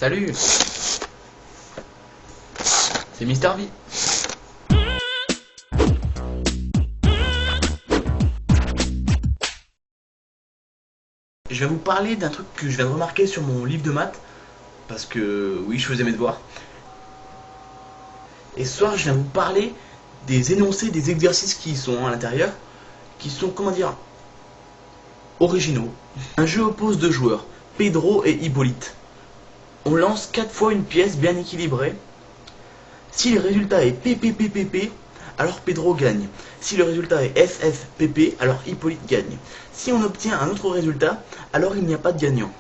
Salut, c'est Mister V. Je vais vous parler d'un truc que je viens de remarquer sur mon livre de maths. Parce que oui, je faisais mes devoirs. Et ce soir, je viens vous parler des énoncés des exercices qui sont à l'intérieur. Qui sont, comment dire, originaux. Un jeu oppose deux joueurs, Pedro et Hippolyte. On lance 4 fois une pièce bien équilibrée. Si le résultat est PPPPP, alors Pedro gagne. Si le résultat est FFPP, alors Hippolyte gagne. Si on obtient un autre résultat, alors il n'y a pas de gagnant.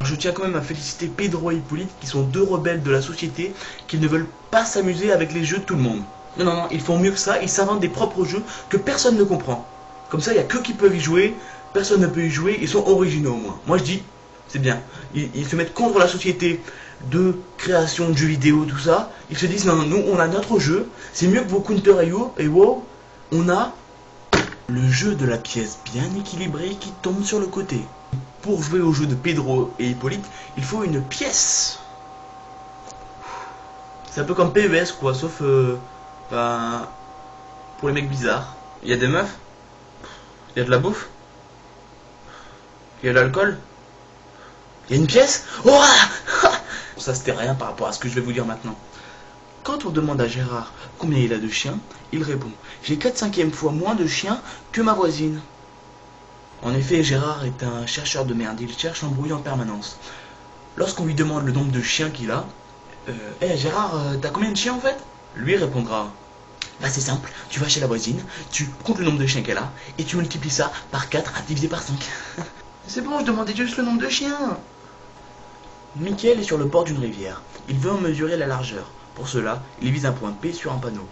Je tiens quand même à féliciter Pedro et Hippolyte qui sont deux rebelles de la société qui ne veulent pas s'amuser avec les jeux de tout le monde. Non, non, non, ils font mieux que ça, ils s'inventent des propres jeux que personne ne comprend. Comme ça, il n'y a que qui peuvent y jouer, personne ne peut y jouer, ils sont originaux au moins. Moi je dis, c'est bien. Ils se mettent contre la société de création de jeux vidéo, tout ça. Ils se disent, non, non, nous on a notre jeu, c'est mieux que vos Counter et WoW, on a le jeu de la pièce bien équilibrée qui tombe sur le côté. Pour jouer au jeu de Pedro et Hippolyte, il faut une pièce. C'est un peu comme PES quoi, sauf pour les mecs bizarres. Il y a des meufs, il y a de la bouffe, il y a de l'alcool, il y a une pièce. Oh ça c'était rien par rapport à ce que je vais vous dire maintenant. Quand on demande à Gérard combien il a de chiens, il répond: j'ai 4/5 fois moins de chiens que ma voisine. En effet, Gérard est un chercheur de merde, il cherche l'embrouille en permanence. Lorsqu'on lui demande le nombre de chiens qu'il a, Gérard, t'as combien de chiens en fait? Lui répondra: bah c'est simple, tu vas chez la voisine, tu comptes le nombre de chiens qu'elle a, et tu multiplies ça par 4 divisé par 5. C'est bon, je demandais juste le nombre de chiens. Mickaël est sur le bord d'une rivière. Il veut en mesurer la largeur. Pour cela, il vise un point P sur un panneau.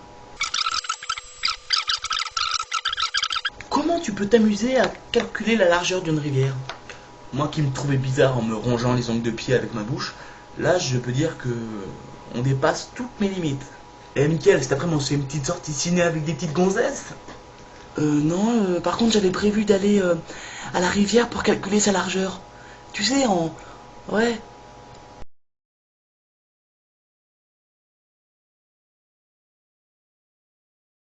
Comment tu peux t'amuser à calculer la largeur d'une rivière? Moi qui me trouvais bizarre en me rongeant les ongles de pied avec ma bouche, là je peux dire que on dépasse toutes mes limites. Eh Mickaël, cet après-midi on se fait une petite sortie ciné avec des petites gonzesses? Non, par contre j'avais prévu d'aller à la rivière pour calculer sa largeur. Tu sais, ouais,